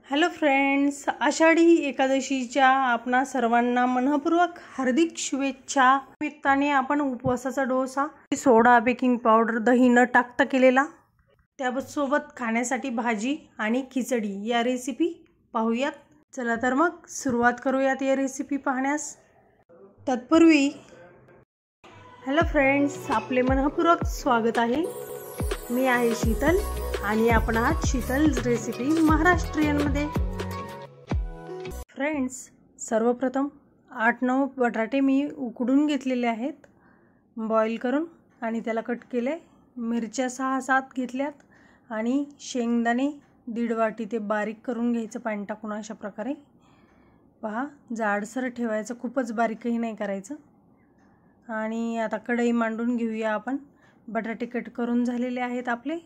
Hello friends, Ashadhi एकादशीच्या आपणा सर्वांना मनपूर्वक हार्दिक शुभेच्छा। निमित्ताने आपण उपवासाचा डोसा सोडा, बेकिंग पावडर, दही न टाकता केलेला, त्यासोबत खाण्यासाठी भाजी आणि खिचडी या रेसिपी पाहूयात। चला तर मग सुरुवात करूयात या रेसिपी पाहण्यास। तत्पूर्वी हॅलो फ्रेंड्स, आपले मनपूर्वक स्वागत आहे। मी आहे शीतल आणि आपण आहात शीतल रेसिपी महाराष्ट्रीयन मध्ये। फ्रेंड्स, सर्वप्रथम 8-9 बटाटे मी उकडून घेतलेले आहेत बॉईल करून, आणि त्याला कट केले। मिरच्या 6-7 घेतल्यात आणि शेंगदाणे 1.5 वाटी ते बारीक करून घ्यायचं पाणी टाकून। अशा प्रकारे पहा, जाडसर ठेवायचं, खूपच बारीकही नाही करायचं। आणि आता कढई मांडून घेऊया आपण। बटाटे कट करून झालेले आहेत आपले।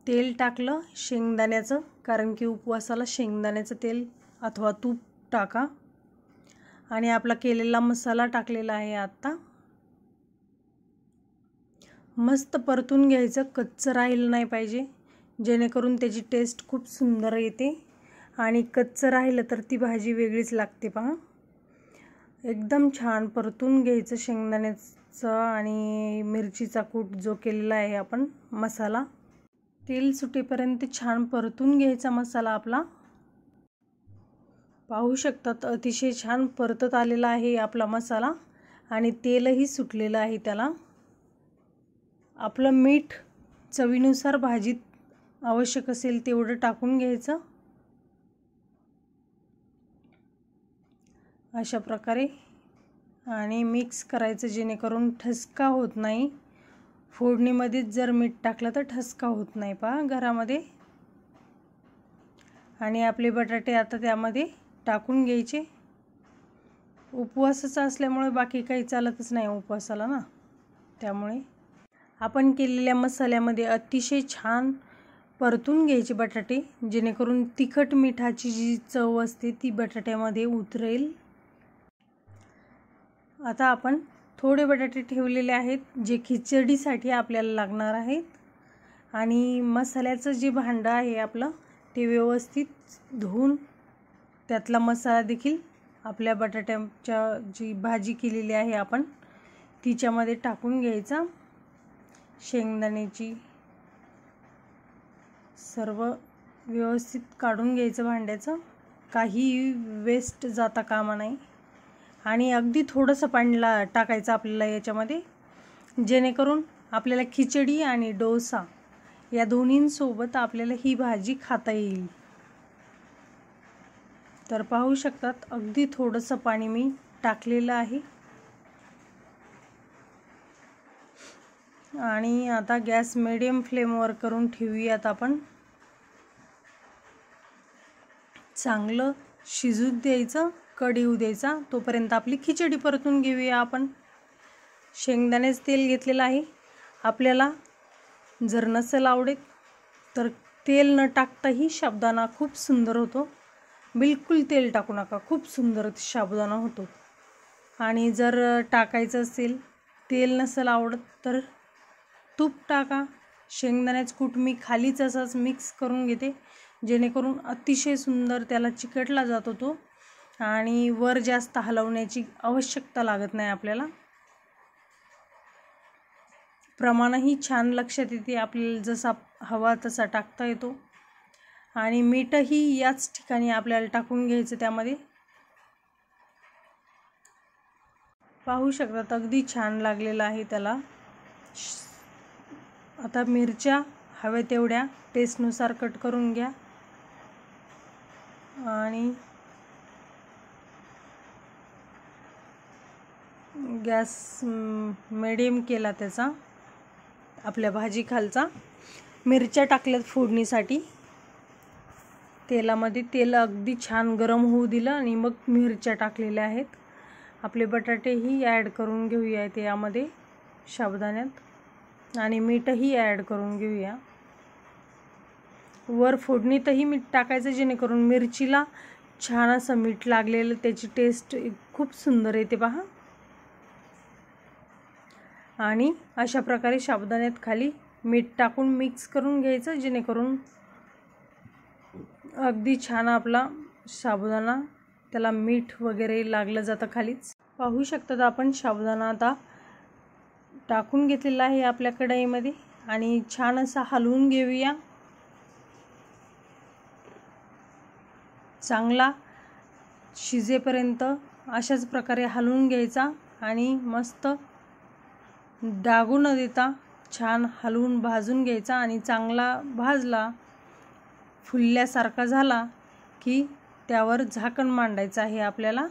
तेल टाकलं शेंगदाण्याचं, कारण की उपवासाला शेंगदाण्याचं तेल अथवा तूप टाका। आणि आपला केलेला मसाला टाकलेला आहे। आता मस्त परतून घ्यायचं, कच्चं राहिलं नाही पाहिजे, जेणेकरून त्याची टेस्ट खूप सुंदर येते। आणि कच्चं राहिलं तर ती भाजी वेगळीच लागते। पहा, एकदम छान परतून घ्यायचं शेंगदाण्याचं आणि मिरचीचा कूट जो केलेला आहे आपण मसाला, तेल सुटेपर्यंत छान परतून घ्यायचा मसाला आपला। पाहू शकतात, अतिशय छान परतत आलेला आहे आपला मसाला आणि तेलही सुटलेलं आहे त्याला। आपलं मीठ चवीनुसार भाजीत आवश्यक असेल तेवढं टाकून घ्यायचं। अशा प्रकारे आणि मिक्स करायचं, जेणेकरून ठसका होत नाही। फोडणीमध्येच जर मीठ टाकलं तर ठसका होत नाही पहा घरामध्ये। आणि आपले बटाटे आता त्यामध्ये टाकून घ्यायचे। उपवासाचा असल्यामुळे बाकी काही चालतच नाही उपवासाला ना, त्यामुळे आपण केलेल्या मसाल्यामध्ये अतिशय छान परतून घ्यायचे बटाटे, जेणेकरून तिखट मिठाची जी चव असते ती बटाट्यामध्ये उतरेल। आता आपण थोडे बटाटे ठेवलेले आहेत, जे खिचडीसाठी आपल्याला लागणार आहेत। आणि मसाल्याचं जे भांडं आहे आपलं, ते व्यवस्थित धुवून त्यातला मसाला देखील आपल्या बटाट्याच्या जी भाजी केलेली आहे आपण तिच्यामध्ये टाकून घ्यायचा। शेंगदाण्याची सर्व व्यवस्थित काढून घ्यायचं भांड्याचं, काही वेस्ट जाता कामा नाही। आणि अगदी थोडंसं पाणी टाकायचं आपल्याला याच्यामध्ये, जेणेकरून आपल्याला खिचडी आणि डोसा या दोन्हींसोबत आपल्याला ही भाजी खाता येईल। तर पाहू शकतात, अगदी थोडंसं पाणी मी टाकलेलं आहे। आणि आता गॅस मीडियम फ्लेमवर करून ठेवूयात आपण। चांगलं शिजू द्यायचं, कढी येऊ द्यायचा, तोपर्यंत आपली खिचडी परतून घेऊया आपण। शेंगदाण्याचं तेल घेतलेलं आहे। आपल्याला जर नसेल आवडत तर तेल न टाकताही साबुदाणा खूप सुंदर होतो। बिलकुल तेल टाकू नका, खूप सुंदर साबुदाणा होतो। आणि जर टाकायचं असेल, तेल नसेल आवडत तर तूप टाका। शेंगदाण्याचं कूट मी खालीच असंच मिक्स करून घेते, जेणेकरून अतिशय सुंदर त्याला चिकटला जातो तो, आणि वर जास्त हलवण्याची आवश्यकता लागत नाही आपल्याला। प्रमाणही छान लक्षात येते, आपल्याला जसा हवा तसा टाकता येतो। आणि मीठही याच ठिकाणी आपल्याला टाकून घ्यायचं त्यामध्ये। पाहू शकतात, अगदी छान लागलेलं आहे त्याला। आता मिरच्या हव्या तेवढ्या टेस्टनुसार कट करून घ्या। आणि गॅस मीडियम केला त्याचा, आपल्या भाजी खालचा। मिरच्या टाकल्यात फोडणीसाठी तेलामध्ये, तेल अगदी छान गरम होऊ दिलं आणि मग मिरच्या टाकलेल्या आहेत। आपले बटाटेही ॲड करून घेऊया त्यामध्ये साबुदाण्यात, आणि मीठही ॲड करून घेऊया। वर फोडणीतही मीठ टाकायचं, जेणेकरून मिरचीला छान असं मीठ लागलेलं त्याची टेस्ट खूप सुंदर येते पहा। आणि अशा प्रकारे साबुदाण्यात खाली मीठ टाकून मिक्स करून घ्यायचं, जेणेकरून अगदी छान आपला साबुदाणा, त्याला मीठ वगैरे लागलं जातं खालीच. पाहू शकतात आपण साबुदाणा आता टाकून घेतलेला आहे आपल्या कढईमध्ये आणि छान असा हलवून घेऊया. चांगला शिजेपर्यंत अशाच प्रकारे हलवून घ्यायचा आणि मस्त डागू न देता छान हलवून भाजून घ्यायचा. आणि चांगला भाजला, फुलल्यासारखा झाला की त्यावर झाकण मांडायचं आहे आपल्याला.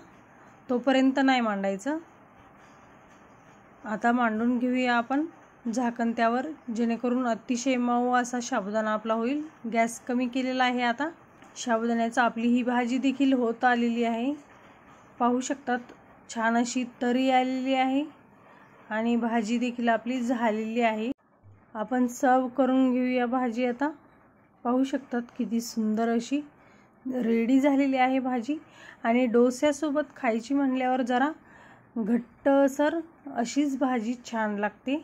तोपर्यंत नाही मांडायचं. आता मांडून घेऊया आपण झाकण त्यावर, जेणेकरून अतिशय मऊ असा साबुदाणा आपला होईल. गॅस कमी केलेला आहे. आता साबुदाण्याचा आपली ही भाजी देखील होत आलेली आहे. पाहू शकतात छान अशी तरी आलेली आहे आणि भाजी देखील आपली झालेली आहे. आपण सर्व करून घेऊया भाजी. आता पाहू शकतात किती सुंदर अशी रेडी झालेली आहे भाजी. आणि डोस्यासोबत खायची म्हणल्यावर जरा घट्टसर अशीच भाजी छान लागते.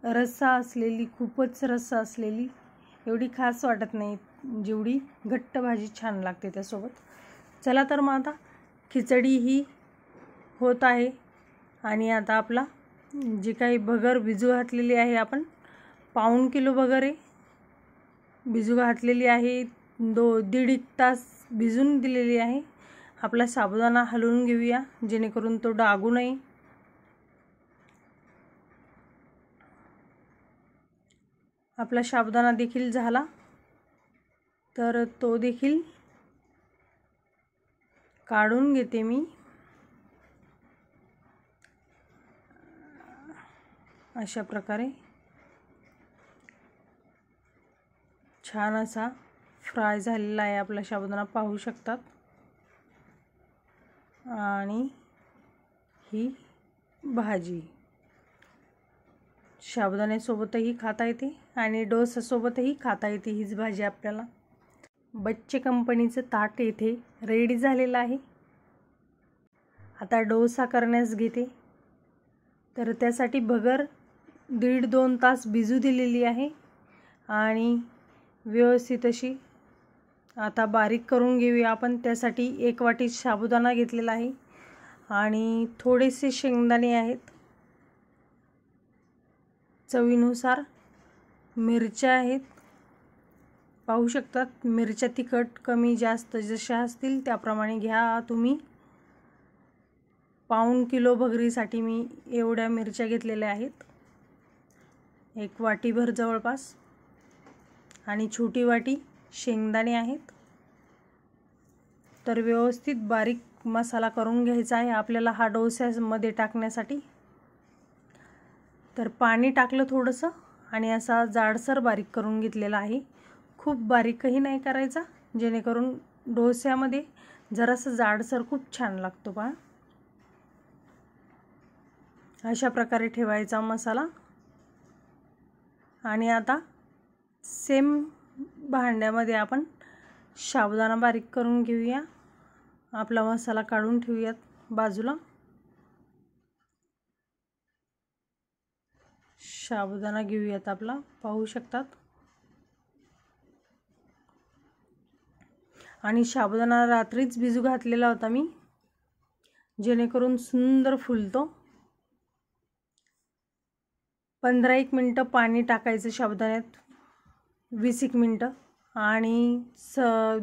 रस्सा असलेली, खूपच रस्सा असलेली एवढी खास वाटत नाही, जेवढी घट्ट भाजी छान लागते त्यासोबत. चला तर मग आता खिचडी ही होत आहे. आणि आता आपला जे काही भगर भिजू घातलेली आहे, आपण 1.5 किलो भगर भिजू घातलेली आहे. 1.5 तास भिजून दिलेली आहे. आपला साबुदाणा हलवून घेऊया, जेणेकरून तो डागू नये. आपला साबुदाणा देखील झाला, तर तो देखील काढून घेते मी. अशा प्रकारे छान असा फ्राय झालेला आहे आपला साबुदाणा, पाहू शकतात. आणि ही भाजी साबुदाण्यासोबतही खाता येते आणि डोसासोबतही खाता येते. हीच भाजी आपल्याला. बच्चे कंपनीचं ताट येथे रेडी झालेलं आहे. आता डोसा करण्यास घेते. तर त्यासाठी भगर 1.5-2 तास भिजू दिलेली आहे आणि व्यवस्थित अशी आता बारीक करून घेऊया आपण. त्यासाठी 1 वाटी साबुदाणा घेतलेला आहे आणि थोडेसे शेंगदाणे आहेत. चवीनुसार मिरच्या आहेत. पाहू शकतात मिरच्या तिखट कमी जास्त जशा असतील त्याप्रमाणे घ्या तुम्ही. 1.5 किलो भगरीसाठी मी एवढ्या मिरच्या घेतलेल्या आहेत, 1 वाटीभर जवळपास. आणि छोटी वाटी शेंगदाणे आहेत. तर व्यवस्थित बारीक मसाला करून घ्यायचा आहे आपल्याला हा डोस्यामध्ये टाकण्यासाठी. तर पाणी टाकलं थोडंसं आणि असा जाडसर बारीक करून घेतलेला आहे. खूप बारीकही नाही करायचा, जेणेकरून डोस्यामध्ये जरासं जाडसर खूप छान लागतो. पहा अशा प्रकारे ठेवायचा मसाला. आणि आता सेम भांड्यामध्ये आपण साबुदाणा बारीक करून घेऊया. आपला मसाला काढून ठेवूयात बाजूला. साबुदाणा घेऊयात आपला, पाहू शकतात. आणि साबुदाणा रात्रीच भिजू घातलेला होता मी, जेणेकरून सुंदर फुलतो. 15-1 मिनटं पाणी टाकायचं साबुदाण्यात, 20-1 मिनटं. आणि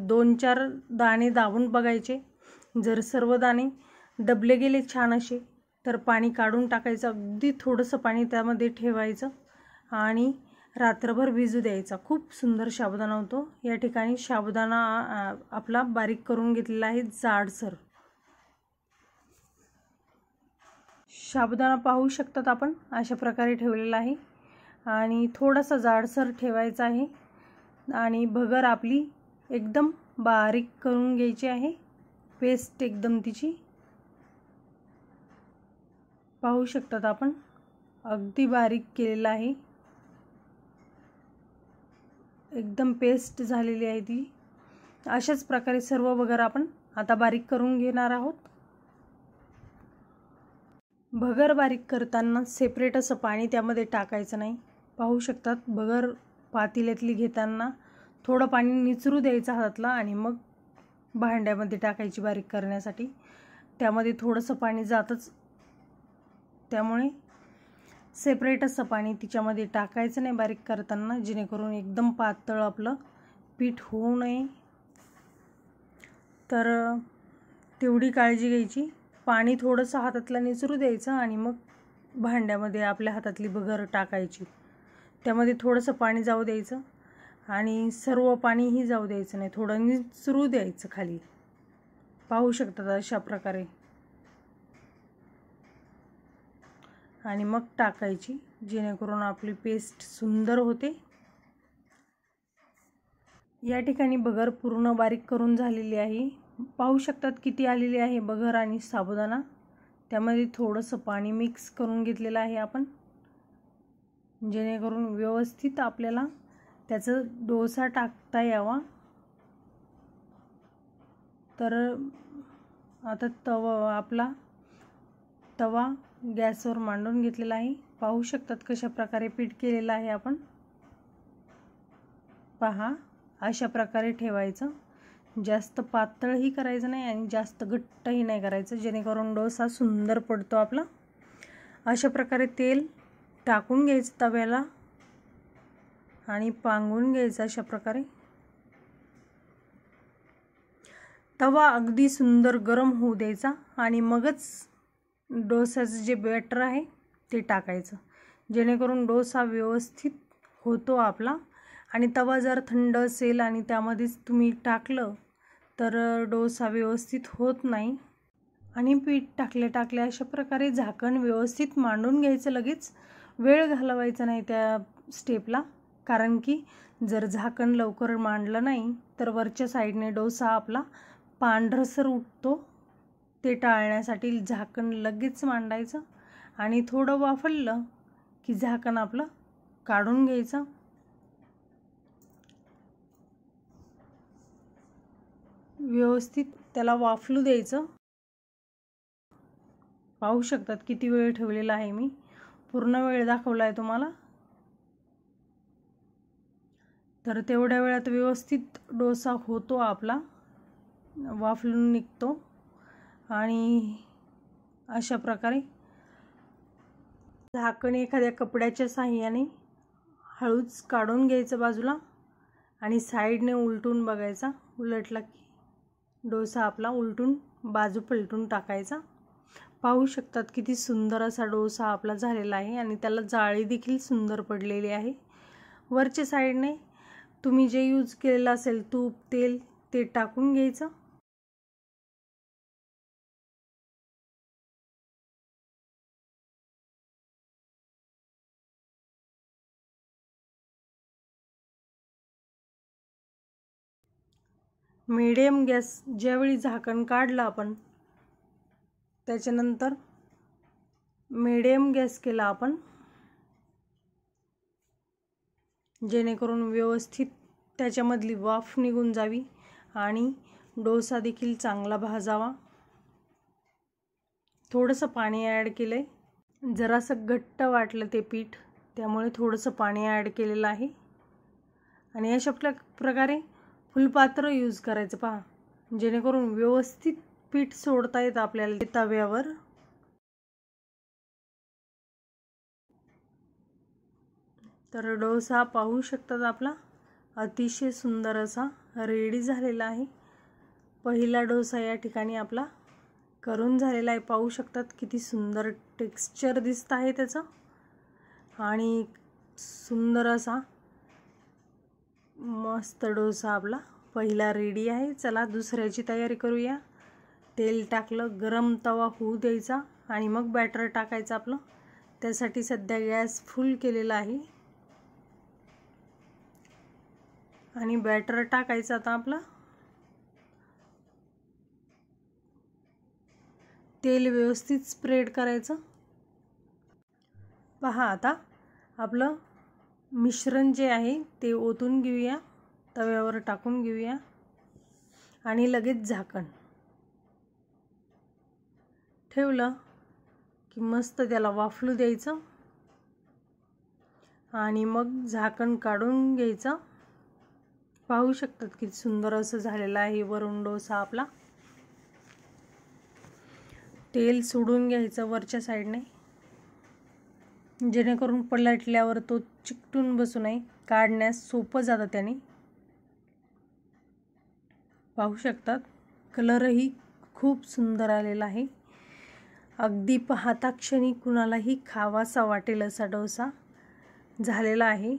2-4 दाणे दाबून बघायचे. जर सर्व दाणे दबले गेले छान असे, तर पाणी काढून टाकायचं. अगदी थोडंसं पाणी त्यामध्ये ठेवायचं आणि रात्रभर भिजू द्यायचा. खूप सुंदर साबुदाणा होतो. या ठिकाणी साबुदाणा आपला बारीक करून घेतलेला आहे जाडसर. साबुदाणा पाहू शकतात आपण अशा प्रकारे ठेवलेला आहे आणि थोडासा जाडसर ठेवायचा आहे. आणि भगर आपली एकदम बारीक करून घ्यायची आहे, पेस्ट एकदम तिची. पाहू शकतात आपण अगदी बारीक केलेला आहे, एकदम पेस्ट झालेली आहे ती. अशाच प्रकारे सर्व भगर आपण आता बारीक करून घेणार आहोत. भगर बारीक करताना सेपरेट असं पाणी त्यामध्ये टाकायचं नाही. पाहू शकतात भगर पातेल्यातली घेताना थोडं पाणी निचरू द्यायचं हातातला आणि मग भांड्यामध्ये टाकायची बारीक करण्यासाठी. त्यामध्ये थोडंसं पाणी जातच, त्यामुळे सेपरेट असं पाणी तिच्यामध्ये टाकायचं नाही बारीक करताना, जेणेकरून एकदम पातळ आपलं पीठ होऊ नये. तर तेवढी काळजी घ्यायची. पाणी थोडंसं हातातला निचरू द्यायचं आणि मग भांड्यामध्ये आपल्या हातातली भगर टाकायची. त्यामध्ये थोडंसं पाणी जाऊ द्यायचं आणि सर्व पाणीही जाऊ द्यायचं नाही, थोडं निचरू द्यायचं खाली. पाहू शकता अशा प्रकारे. आणि मग टाकायची, जेणेकरून आपली पेस्ट सुंदर होते. या ठिकाणी भगर पूर्ण बारीक करून झालेली आहे. पाहू शकतात किती आलेली आहे भगर आणि साबुदाणा. त्यामध्ये थोडंसं पाणी मिक्स करून घेतलेलं आहे आपण, जेणेकरून व्यवस्थित आपल्याला त्याचा डोसा टाकता यावा. तर आता आपला तवा गॅसवर मांडून घेतलेला आहे. पाहू शकतात कशा प्रकारे पीठ केलेलं आहे आपण. पहा, अशा प्रकारे ठेवायचं. जास्त पातळही करायचं नाही आणि जास्त घट्टही नाही करायचं, जेणेकरून डोसा सुंदर पडतो आपला. अशा प्रकारे तेल टाकून घ्यायचं तव्याला आणि पांगून घ्यायचं अशा प्रकारे. तवा अगदी सुंदर गरम होऊ द्यायचा आणि मगच डोसाचं जे बॅटर आहे ते टाकायचं, जेणेकरून डोसा व्यवस्थित होतो आपला. आणि तवा जर थंड असेल आणि त्यामध्येच तुम्ही टाकलं तर डोसा व्यवस्थित होत नाही. आणि पीठ टाकल्या अशा प्रकारे झाकण व्यवस्थित मांडून घ्यायचं. लगेच वेळ घालवायचा नाही त्या स्टेपला, कारण की जर झाकण लवकर मांडलं नाही तर वरच्या साईडने डोसा आपला पांढरसर उठतो. ते टाळण्यासाठी झाकण लगेच मांडायचं आणि थोडं वाफलं की झाकण आपलं काढून घ्यायचं. व्यवस्थित त्याला वाफलू द्यायचं. पाहू शकतात किती वेळ ठेवलेला आहे मी, पूर्ण वेळ दाखवला आहे तुम्हाला. तर तेवढ्या वेळात व्यवस्थित डोसा होतो आपला, वाफलून निघतो. आणि अशा प्रकारे झाकण एखाद्या कपड्याच्या साहाय्याने हळूच काढून घ्यायचं बाजूला आणि साईडने उलटून बघायचा. उलटला की डोसा आपला उलटून बाजू पलटून टाकायचा. पाहू शकतात किती सुंदर असा डोसा आपला झालेला आहे आणि त्याला जाळी देखील सुंदर पडलेली आहे. वरच्या साईडने तुम्ही जे यूज केलेलं असेल तूप, तेल, ते टाकून घ्यायचं. मीडियम गॅस, ज्यावेळी झाकण काढलं आपण त्याच्यानंतर मीडियम गॅस केला आपण, जेणेकरून व्यवस्थित त्याच्यामधली वाफ निघून जावी आणि डोसा देखील चांगला भाजावा. थोडंसं पाणी ॲड केलं आहे, जरासं घट्ट वाटलं ते पीठ, त्यामुळे थोडंसं पाणी ॲड केलेलं आहे. आणि अशा प्रकारे फुलपात्र यूज करायचं पहा, जेणेकरून व्यवस्थित पीठ सोडता येतं आपल्याला तव्यावर. तर डोसा पाहू शकतात आपला अतिशय सुंदर असा रेडी झालेला आहे. पहिला डोसा या ठिकाणी आपला करून झालेला आहे. पाहू शकतात किती सुंदर टेक्स्चर दिसत आहे त्याचं आणि सुंदर असा मस्त डोसा आपला पहिला रेडी आहे. चला दुसऱ्याची तयारी करूया. तेल टाकलं, गरम तवा होऊ द्यायचा आणि मग बॅटर टाकायचं आपलं. त्यासाठी सध्या गॅस फुल केलेला आहे आणि बॅटर टाकायचं आता आपलं. तेल व्यवस्थित स्प्रेड करायचं. पहा आता आपलं मिश्रण जे आहे ते ओतून घेऊया, तव्यावर टाकून घेऊया आणि लगेच झाकण ठेवलं की मस्त त्याला वाफलू द्यायचं आणि मग झाकण काढून घ्यायचं. पाहू शकतात किती सुंदर असं झालेलं आहे वरून डोसा आपला। तेल सोडून घ्यायचं वरच्या साईडने, जेणेकरून पलटल्यावर तो चिकटून बसू नये, काढण्यास सोपं जातं त्याने। पाहू शकतात कलरही खूप सुंदर आलेला आहे। अगदी पाहता क्षणी कुणालाही खावासा वाटेल असा डोसा झालेला आहे।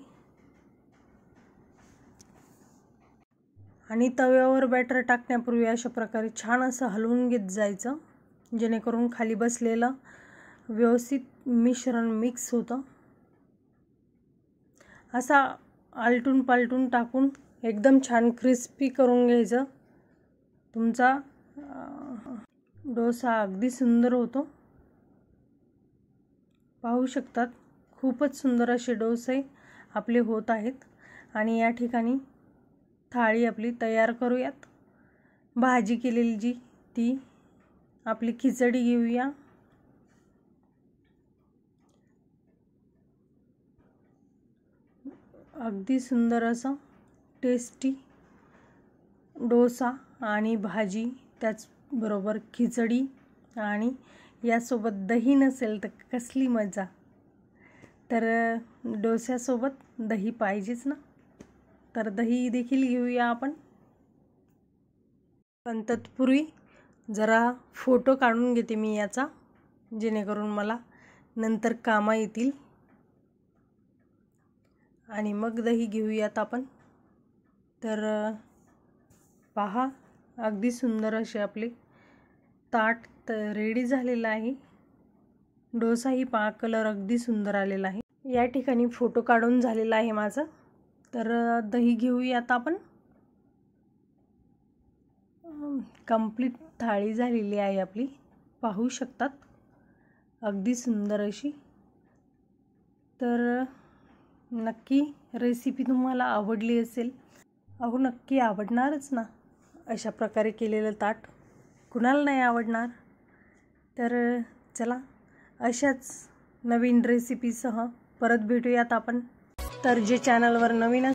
आणि तव्यावर बॅटर टाकण्यापूर्वी अशा प्रकारे छान असं हलवून घेत जायचं, जेणेकरून खाली बसलेलं व्यवस्थित मिश्रण मिक्स होतं। असा आलटून पालटून टाकून एकदम छान क्रिस्पी करून घ्यायचं। तुमचा डोसा अगदी सुंदर होतो। पाहू शकतात खूपच सुंदर असे डोसे आपले होत आहेत। आणि या ठिकाणी थाळी आपली तयार करूयात। भाजी केलेली जी ती आपली खिचडी घेऊया। अगदी सुंदर असं टेस्टी डोसा आणि भाजी, त्याचबरोबर खिचडी, आणि यासोबत दही नसेल तर कसली मजा। तर डोस्यासोबत दही पाहिजेच ना, तर दही देखील घेऊया आपण। पण तत्पूर्वी जरा फोटो काढून घेते मी याचा, जेणेकरून मला नंतर कामा येतील। आणि मग दही घेऊयात आपण। तर पहा अगदी सुंदर असे आपले ताट रेडी झालेलं आहे। डोसाही पहा कलर अगदी सुंदर आलेला आहे। या ठिकाणी फोटो काढून झालेला आहे माझा। तर दही घेऊयात आपण। कंप्लीट थाळी झालेली आहे आपली, पाहू शकतात अगदी सुंदर अशी। तर नक्की रेसिपी तुम्हाला आवडली असेल। अहो नक्की आवडणारच ना, अशा प्रकारे केलेलं ताट कुणाला नाही आवडणार। तर चला अशाच नवीन रेसिपीसह परत भेटूयात आपण। तर जे चॅनलवर नवीन